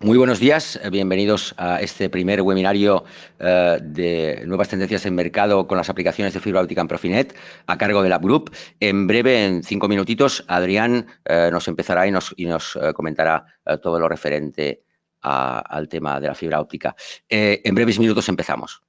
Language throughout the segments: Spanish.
Muy buenos días, bienvenidos a este primer webinario de nuevas tendencias en mercado con las aplicaciones de fibra óptica en Profinet a cargo de LabGroup. En breve, en 5 minutitos, Adrián nos empezará y nos comentará todo lo referente al tema de la fibra óptica. En breves minutos empezamos.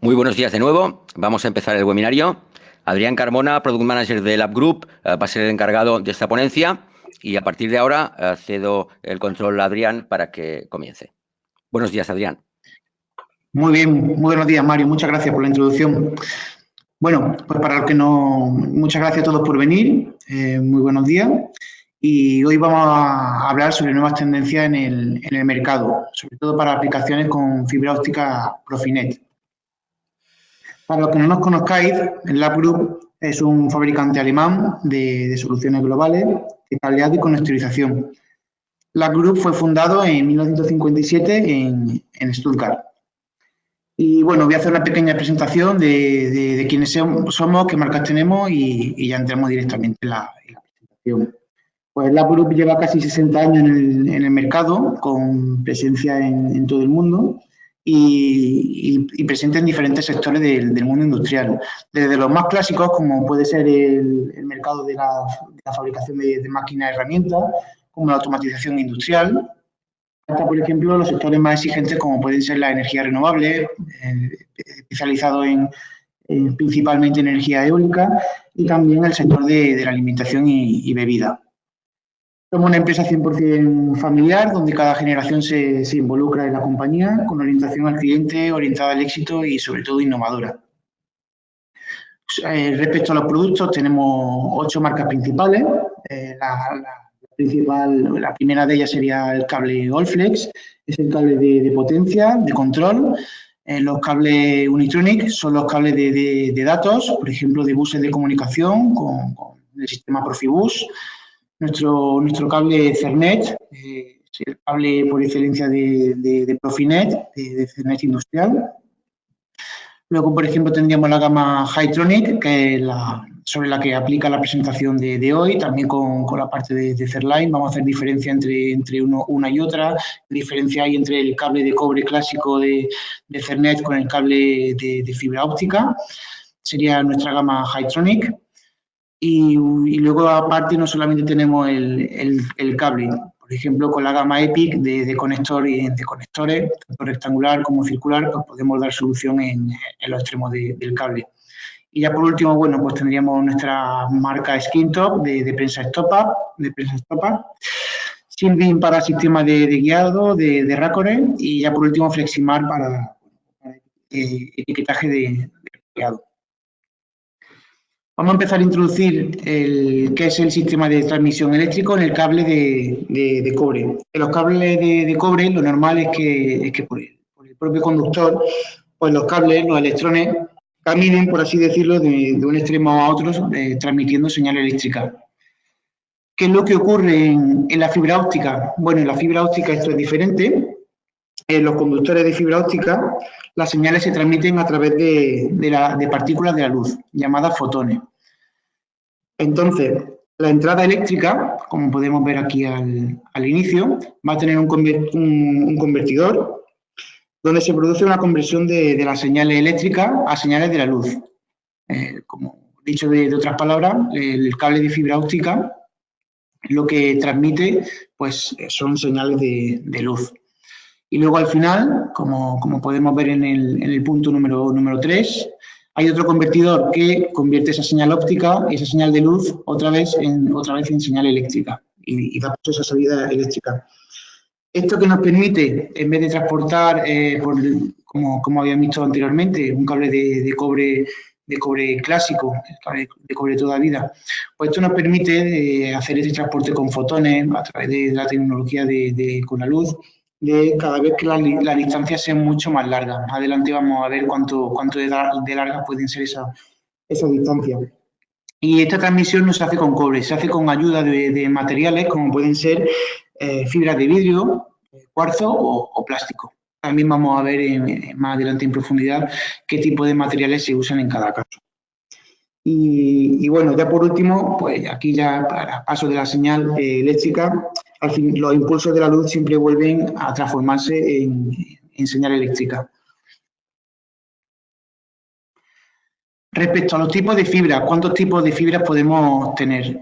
Muy buenos días de nuevo. Vamos a empezar el webinario. Adrián Carmona, Product Manager de LabGroup, va a ser el encargado de esta ponencia y a partir de ahora cedo el control a Adrián para que comience. Buenos días, Adrián. Muy bien, muy buenos días, Mario. Muchas gracias por la introducción. Bueno, pues para los que no, muchas gracias a todos por venir. Muy buenos días. Y hoy vamos a hablar sobre nuevas tendencias en el mercado, sobre todo para aplicaciones con fibra óptica Profinet. Para los que no nos conozcáis, el LabGroup es un fabricante alemán de soluciones globales de cableado y conectorización. LabGroup fue fundado en 1957 en Stuttgart. Y bueno, voy a hacer una pequeña presentación de quiénes somos, qué marcas tenemos y ya entramos directamente en la presentación. Pues LabGroup lleva casi 60 años en el mercado, con presencia en todo el mundo y presente en diferentes sectores del mundo industrial. Desde los más clásicos, como puede ser el mercado de la fabricación de máquinas y herramientas, como la automatización industrial, hasta, por ejemplo, los sectores más exigentes como pueden ser la energía renovable, especializado principalmente en energía eólica, y también el sector de la alimentación y bebida. Somos una empresa 100% familiar, donde cada generación se involucra en la compañía, con orientación al cliente, orientada al éxito y, sobre todo, innovadora. Respecto a los productos, tenemos 8 marcas principales. La primera de ellas sería el cable Allflex, es el cable de potencia, de control. Los cables Unitronic son los cables de datos, por ejemplo, de buses de comunicación con el sistema Profibus. Nuestro cable Cernet, es el cable por excelencia de Profinet, de Cernet industrial. Luego, por ejemplo, tendríamos la gama Hitronic, que es sobre la que aplica la presentación de hoy, también con la parte de Cerline. Vamos a hacer diferencia entre una y otra. Diferencia hay entre el cable de cobre clásico de Cernet con el cable de fibra óptica. Sería nuestra gama Hitronic. Y luego, aparte, no solamente tenemos el cable. Por ejemplo, con la gama EPIC de conectores, tanto rectangular como circular, pues podemos dar solución en los extremos del cable. Y ya por último, bueno, pues tendríamos nuestra marca Skintop de prensa estopa, Silvin para sistemas de guiado, de Racoret, y ya por último Fleximar para etiquetaje de guiado. Vamos a empezar a introducir qué es el sistema de transmisión eléctrico en el cable de cobre. En los cables de cobre lo normal es que por el propio conductor, pues los cables, los electrones, caminen, por así decirlo, de un extremo a otro, transmitiendo señal eléctrica. ¿Qué es lo que ocurre en la fibra óptica? Bueno, en la fibra óptica esto es diferente. En los conductores de fibra óptica, las señales se transmiten a través de partículas de la luz, llamadas fotones. Entonces, la entrada eléctrica, como podemos ver aquí al inicio, va a tener un convertidor donde se produce una conversión de las señales eléctricas a señales de la luz. Como dicho de otras palabras, el cable de fibra óptica lo que transmite pues, son señales de luz. Y luego al final, como podemos ver en el punto número 3, Hay otro convertidor que convierte esa señal óptica, esa señal de luz, otra vez en señal eléctrica y da paso a esa salida eléctrica. Esto que nos permite, en vez de transportar, como habían visto anteriormente, un cable de cobre clásico, de cobre de toda vida, pues esto nos permite hacer ese transporte con fotones a través de la tecnología con la luz, de cada vez que las distancias sean mucho más largas. Más adelante vamos a ver cuánto de largas pueden ser esas distancias. Y esta transmisión no se hace con cobre, se hace con ayuda de materiales como pueden ser fibras de vidrio, cuarzo o plástico. También vamos a ver más adelante en profundidad qué tipo de materiales se usan en cada caso. Y bueno, ya por último, pues aquí ya para paso de la señal eléctrica, al fin los impulsos de la luz siempre vuelven a transformarse en señal eléctrica. Respecto a los tipos de fibra, ¿cuántos tipos de fibras podemos tener?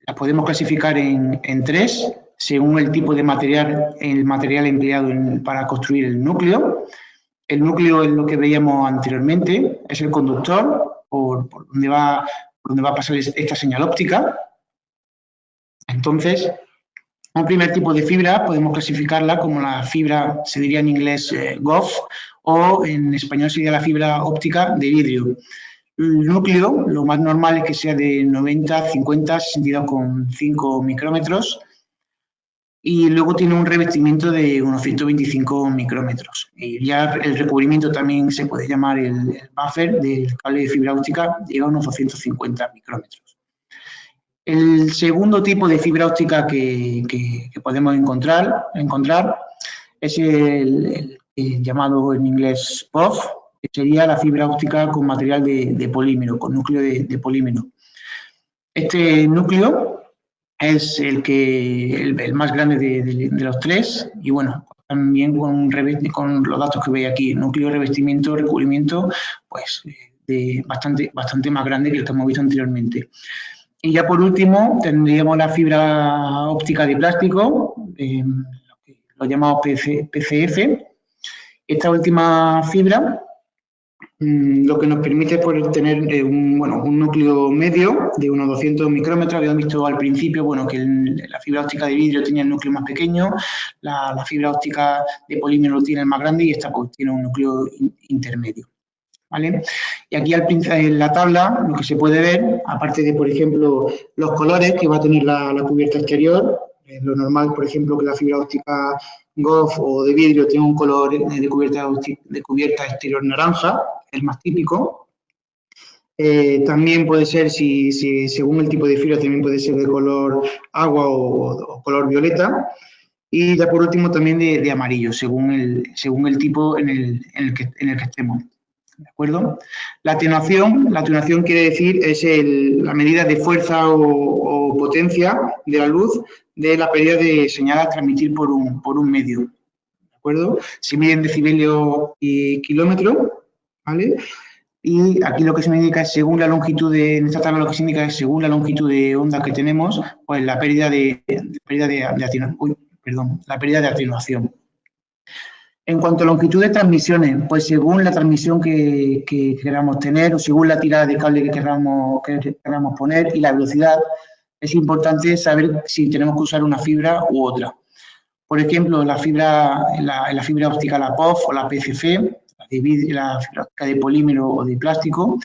Las podemos clasificar en tres, según el tipo de material, el material empleado para construir el núcleo. El núcleo es lo que veíamos anteriormente, es el conductor por donde va a pasar esta señal óptica. Entonces, un primer tipo de fibra podemos clasificarla como la fibra, se diría en inglés GOF, o en español sería la fibra óptica de vidrio. El núcleo, lo más normal es que sea de 90, 50, 62,5 micrómetros y luego tiene un revestimiento de unos 125 micrómetros. Y ya el recubrimiento también se puede llamar el buffer del cable de fibra óptica, llega a unos 250 micrómetros. El segundo tipo de fibra óptica que podemos encontrar es el llamado en inglés POF, que sería la fibra óptica con material de polímero, con núcleo de polímero. Este núcleo es el más grande de los tres y bueno, también con los datos que veis aquí, núcleo, revestimiento, recubrimiento, pues bastante más grande que el que hemos visto anteriormente. Y ya por último tendríamos la fibra óptica de plástico, lo llamamos PCF. Esta última fibra lo que nos permite es tener un núcleo medio de unos 200 micrómetros. Habíamos visto al principio que la fibra óptica de vidrio tiene el núcleo más pequeño, la fibra óptica de polímero tiene el más grande y esta pues tiene un núcleo intermedio. ¿Vale? Y aquí en la tabla lo que se puede ver, aparte de, por ejemplo, los colores que va a tener la cubierta exterior, lo normal, por ejemplo, que la fibra óptica GOF o de vidrio tenga un color de cubierta exterior naranja, el más típico. También puede ser, según el tipo de fibra, también puede ser de color agua o color violeta. Y ya por último también de amarillo, según el tipo en el que estemos. ¿De acuerdo? La atenuación quiere decir es la medida de fuerza o potencia de la luz de la pérdida de señal a transmitir por un medio. ¿De acuerdo? Se mide en decibelios y kilómetros, ¿vale? Y aquí lo que se me indica es según la longitud en esta tabla lo que se indica es según la longitud de onda que tenemos, pues la pérdida de atenuación. En cuanto a longitud de transmisiones, pues según la transmisión que queramos tener o según la tirada de cable que queramos poner y la velocidad, es importante saber si tenemos que usar una fibra u otra. Por ejemplo, la fibra óptica, la POF o la PCF, la fibra óptica de polímero o de plástico,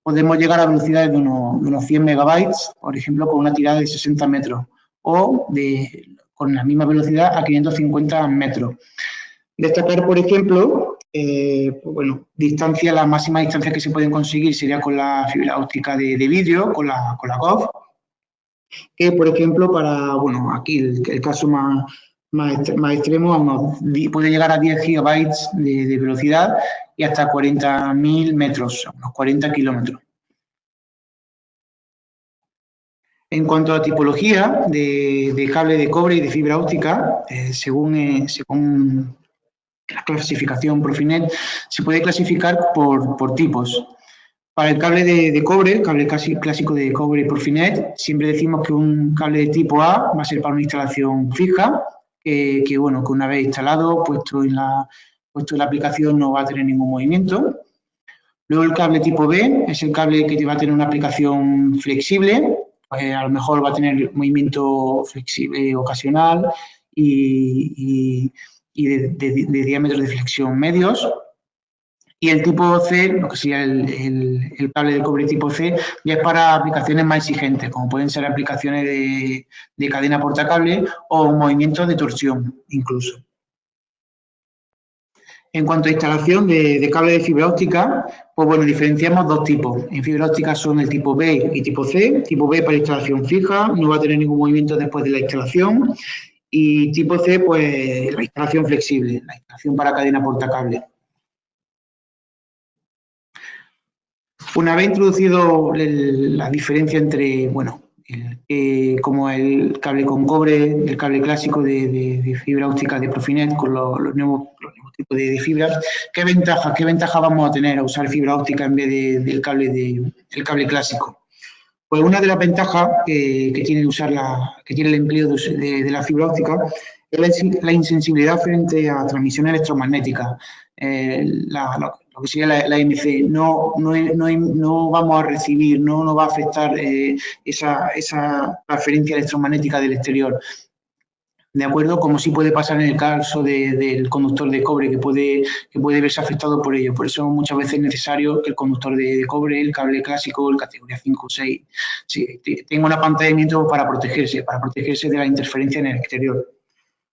podemos llegar a velocidades de unos 100 megabytes, por ejemplo, con una tirada de 60 metros o con la misma velocidad a 550 metros. Destacar, por ejemplo, la máxima distancia que se pueden conseguir sería con la fibra óptica de vidrio, con la GOF, que, por ejemplo, aquí el caso más extremo, puede llegar a 10 gigabytes de velocidad y hasta 40.000 metros, unos 40 kilómetros. En cuanto a tipología de cable de cobre y de fibra óptica, según la clasificación Profinet, se puede clasificar por tipos. Para el cable de cobre, cable clásico de cobre Profinet, siempre decimos que un cable de tipo A va a ser para una instalación fija, que una vez instalado, puesto en la aplicación, no va a tener ningún movimiento. Luego el cable tipo B es el cable que va a tener una aplicación flexible, a lo mejor va a tener movimiento flexible ocasional y de diámetros de flexión medios. Y el tipo C, lo que sería el cable de cobre tipo C, ya es para aplicaciones más exigentes, como pueden ser aplicaciones de cadena portacable o movimientos de torsión incluso. En cuanto a instalación de cable de fibra óptica, pues bueno, diferenciamos dos tipos. En fibra óptica son el tipo B y tipo C. Tipo B para instalación fija, no va a tener ningún movimiento después de la instalación. Y tipo C, pues la instalación flexible, la instalación para cadena portacable. Una vez introducido la diferencia entre, bueno, como el cable con cobre, el cable clásico de fibra óptica de Profinet con los nuevos tipos de fibras, ¿qué ventaja vamos a tener a usar fibra óptica en vez del cable clásico? Pues una de las ventajas que tiene el empleo de la fibra óptica es la insensibilidad frente a transmisión electromagnética. Lo que sería la MC, no vamos a recibir, no nos va a afectar esa transferencia electromagnética del exterior. ¿De acuerdo? Como sí puede pasar en el caso del conductor de cobre, que puede verse afectado por ello. Por eso muchas veces es necesario que el conductor de cobre, el cable clásico, el categoría 5 o 6, tenga un apantallamiento para protegerse de la interferencia en el exterior.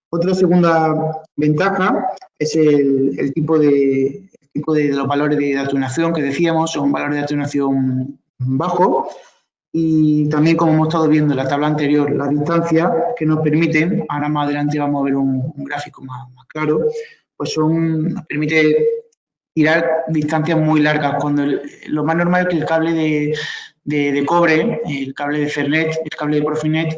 Otra segunda ventaja es el tipo de los valores de atenuación que decíamos, son valores de atenuación bajos. Y también, como hemos estado viendo en la tabla anterior, la distancia que nos permiten, ahora más adelante vamos a ver un gráfico más claro, pues nos permite tirar distancias muy largas. Cuando lo más normal es que el cable de cobre, el cable de Ethernet, el cable de Profinet,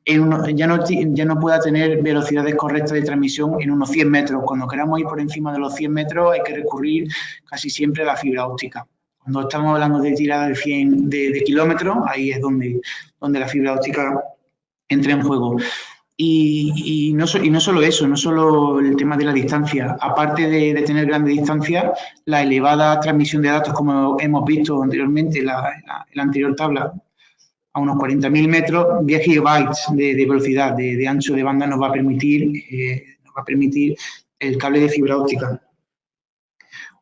ya no pueda tener velocidades correctas de transmisión en unos 100 metros. Cuando queramos ir por encima de los 100 metros hay que recurrir casi siempre a la fibra óptica. Cuando estamos hablando de tirada de kilómetros, ahí es donde la fibra óptica entra en juego. Y no solo eso, no solo el tema de la distancia. Aparte de tener grandes distancias, la elevada transmisión de datos, como hemos visto anteriormente en la anterior tabla, a unos 40.000 metros, 10 gigabytes de velocidad, de ancho de banda nos va a permitir el cable de fibra óptica.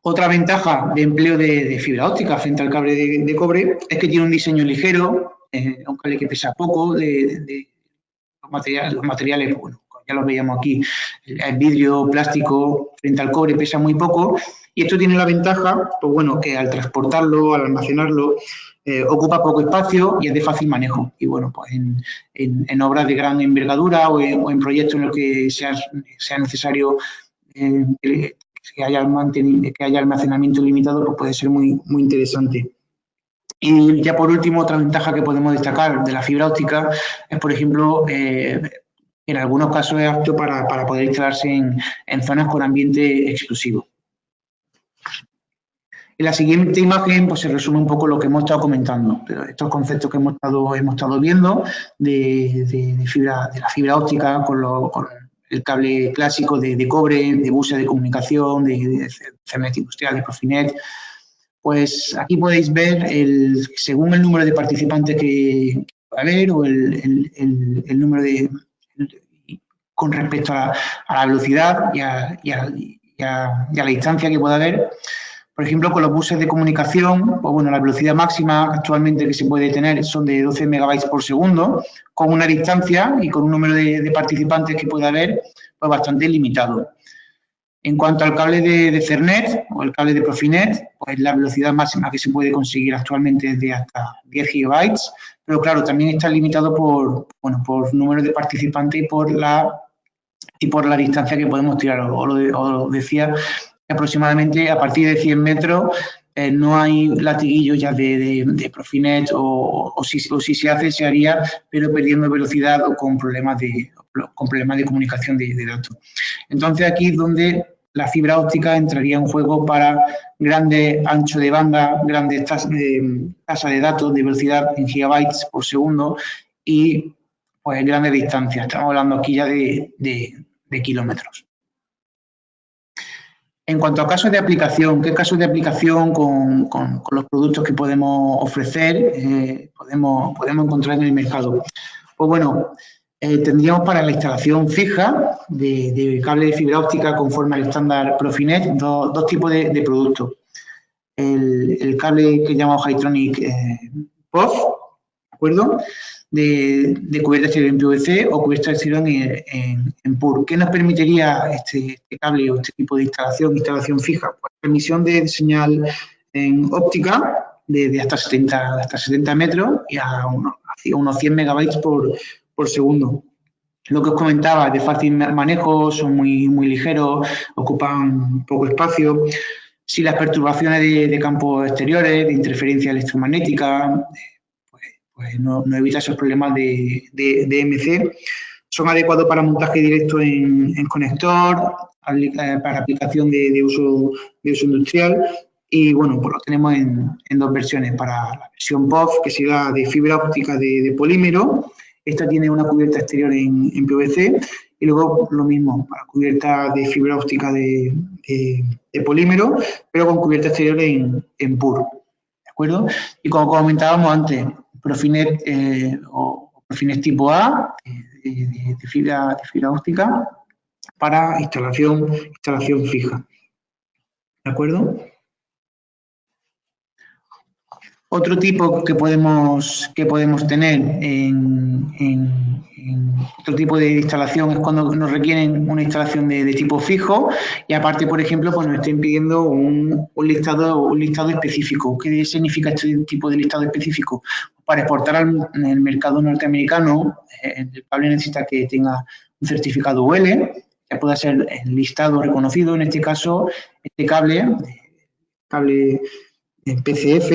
Otra ventaja de empleo de fibra óptica frente al cable de cobre es que tiene un diseño ligero, un cable que pesa poco, los materiales, bueno, ya los veíamos aquí, el vidrio, plástico, frente al cobre pesa muy poco, y esto tiene la ventaja, pues bueno, que al transportarlo, al almacenarlo, ocupa poco espacio y es de fácil manejo. Y bueno, pues en obras de gran envergadura o en proyectos en los que sea necesario que haya almacenamiento limitado, pues puede ser muy, muy interesante. Y ya por último, otra ventaja que podemos destacar de la fibra óptica es, por ejemplo, en algunos casos es apto para poder instalarse en zonas con ambiente exclusivo. En la siguiente imagen pues, se resume un poco lo que hemos estado comentando, estos conceptos que hemos estado viendo de la fibra óptica con el cable clásico de cobre, de buses de comunicación, de Ethernet industrial, de Profinet. Pues aquí podéis ver, según el número de participantes que va a haber o el número con respecto a la velocidad y a la distancia que pueda haber. Por ejemplo, con los buses de comunicación, pues bueno, la velocidad máxima actualmente que se puede tener son de 12 megabytes por segundo, con una distancia y con un número de participantes que pueda haber, pues bastante limitado. En cuanto al cable de Ethernet o el cable de Profinet, pues la velocidad máxima que se puede conseguir actualmente es de hasta 10 gigabytes, pero claro, también está limitado por número de participantes y por la distancia que podemos tirar. Os decía que aproximadamente a partir de 100 metros no hay latiguillos ya de Profinet o si se hace, se haría, pero perdiendo velocidad o con problemas de comunicación de datos. Entonces aquí es donde la fibra óptica entraría en juego para grandes anchos de banda, grandes tasas de datos de velocidad en gigabytes por segundo y pues grandes distancias. Estamos hablando aquí ya de kilómetros. En cuanto a casos de aplicación, ¿qué casos de aplicación con los productos que podemos ofrecer podemos encontrar en el mercado? Pues bueno, tendríamos para la instalación fija de cable de fibra óptica conforme al estándar Profinet dos tipos de productos. El cable que llamamos Hitronic POF, ¿de acuerdo? De cubierta exterior en PVC o cubierta exterior en PUR. ¿Qué nos permitiría este cable o este tipo de instalación fija? Pues emisión de señal en óptica de hasta 70 metros y a unos 100 megabytes por segundo. Lo que os comentaba, de fácil manejo, son muy ligeros, ocupan poco espacio. Si las perturbaciones de campos exteriores, de interferencia electromagnética, pues no evita esos problemas de EMC. Son adecuados para montaje directo en conector, para aplicación de uso industrial. Y bueno, pues lo tenemos en dos versiones. Para la versión POF, que será de fibra óptica de polímero. Esta tiene una cubierta exterior en PVC. Y luego lo mismo, para cubierta de fibra óptica de polímero, pero con cubierta exterior en PUR. ¿De acuerdo? Y como comentábamos antes, Profinet o Profinet tipo A de fibra óptica para instalación fija. ¿De acuerdo? Otro tipo que podemos tener en otro tipo de instalación es cuando nos requieren una instalación de tipo fijo y aparte, por ejemplo, pues nos estén pidiendo un listado específico. ¿Qué significa este tipo de listado específico? Para exportar en el mercado norteamericano, el cable necesita que tenga un certificado UL, que pueda ser el listado reconocido. En este caso, este cable PCF,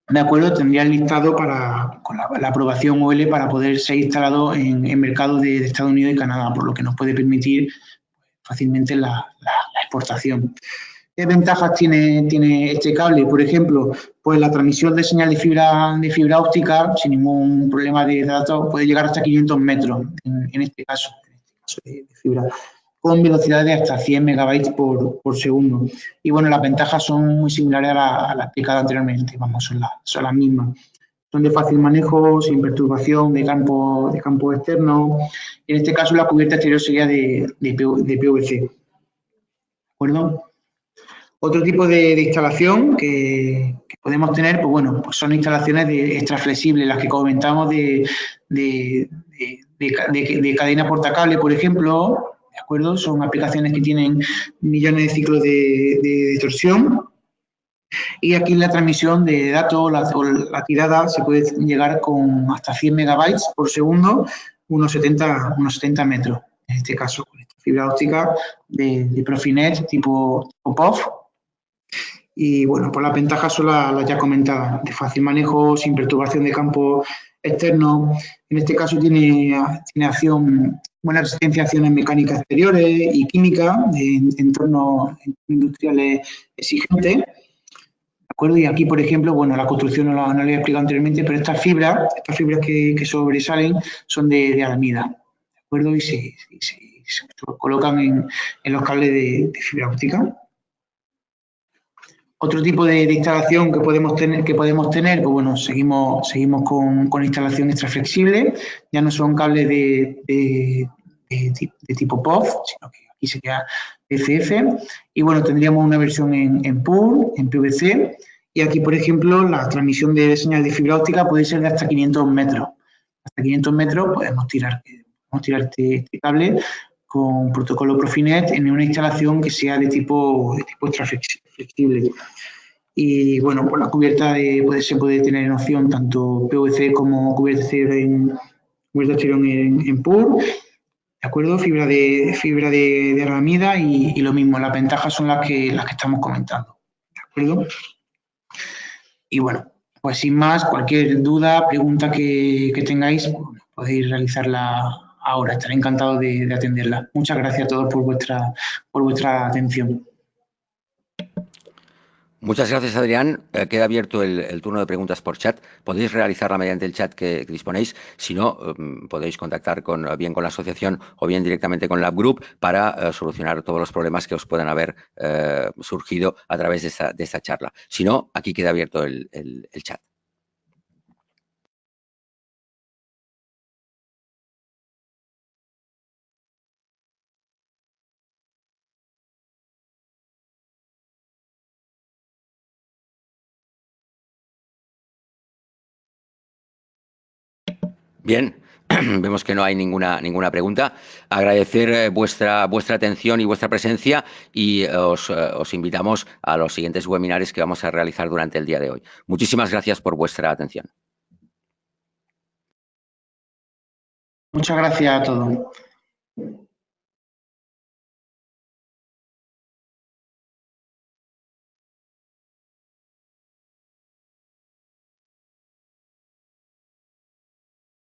de acuerdo, tendría el listado con la aprobación UL para poder ser instalado en mercados de Estados Unidos y Canadá, por lo que nos puede permitir fácilmente la exportación. ¿Qué ventajas tiene este cable? Por ejemplo, pues la transmisión de señal de fibra óptica sin ningún problema de datos puede llegar hasta 500 metros en este caso de fibra, con velocidades de hasta 100 megabytes por segundo. Y bueno, las ventajas son muy similares a las explicadas anteriormente, vamos, son las mismas. Son de fácil manejo, sin perturbación de campo externo. En este caso, la cubierta exterior sería de PVC. ¿De acuerdo? Otro tipo de instalación que podemos tener, pues bueno, pues son instalaciones extra flexibles, las que comentamos de cadena portacable, por ejemplo. ¿De acuerdo? Son aplicaciones que tienen millones de ciclos de torsión. Y aquí la transmisión de datos o la tirada se puede llegar con hasta 100 megabytes por segundo, unos 70 metros. En este caso, con esta fibra óptica de Profinet tipo POF. Y bueno, pues las ventajas son las ya comentadas, de fácil manejo, sin perturbación de campo externo. En este caso tiene buena resistencia a acciones mecánicas exteriores y químicas en entornos industriales exigentes. ¿De acuerdo? Y aquí, por ejemplo, bueno, la construcción no lo he explicado anteriormente, pero estas fibras que sobresalen son de aramida. ¿De acuerdo? Y se colocan en los cables de fibra óptica. Otro tipo de instalación que podemos tener, pues bueno, seguimos con instalación extra flexible. Ya no son cables de tipo POF, sino que aquí sería PCF. Y bueno, tendríamos una versión en PUR, en PVC. Y aquí, por ejemplo, la transmisión de señal de fibra óptica puede ser de hasta 500 metros. Hasta 500 metros podemos tirar este cable con protocolo Profinet en una instalación que sea de tipo extra flexible. Y bueno, pues la cubierta se puede tener en opción tanto PVC como cubierta exterior en PUR, ¿de acuerdo? Fibra de aramida y lo mismo, las ventajas son las que estamos comentando, ¿de acuerdo? Y bueno, pues sin más, cualquier duda, pregunta que tengáis, podéis realizarla ahora. Estaré encantado de atenderla. Muchas gracias a todos por vuestra atención. Muchas gracias, Adrián. Queda abierto el turno de preguntas por chat. Podéis realizarla mediante el chat que disponéis. Si no, podéis contactar bien con la asociación o bien directamente con LabGroup para solucionar todos los problemas que os puedan haber surgido a través de esta charla. Si no, aquí queda abierto el chat. Bien, vemos que no hay ninguna pregunta. Agradecer vuestra atención y vuestra presencia y os invitamos a los siguientes webinars que vamos a realizar durante el día de hoy. Muchísimas gracias por vuestra atención. Muchas gracias a todos.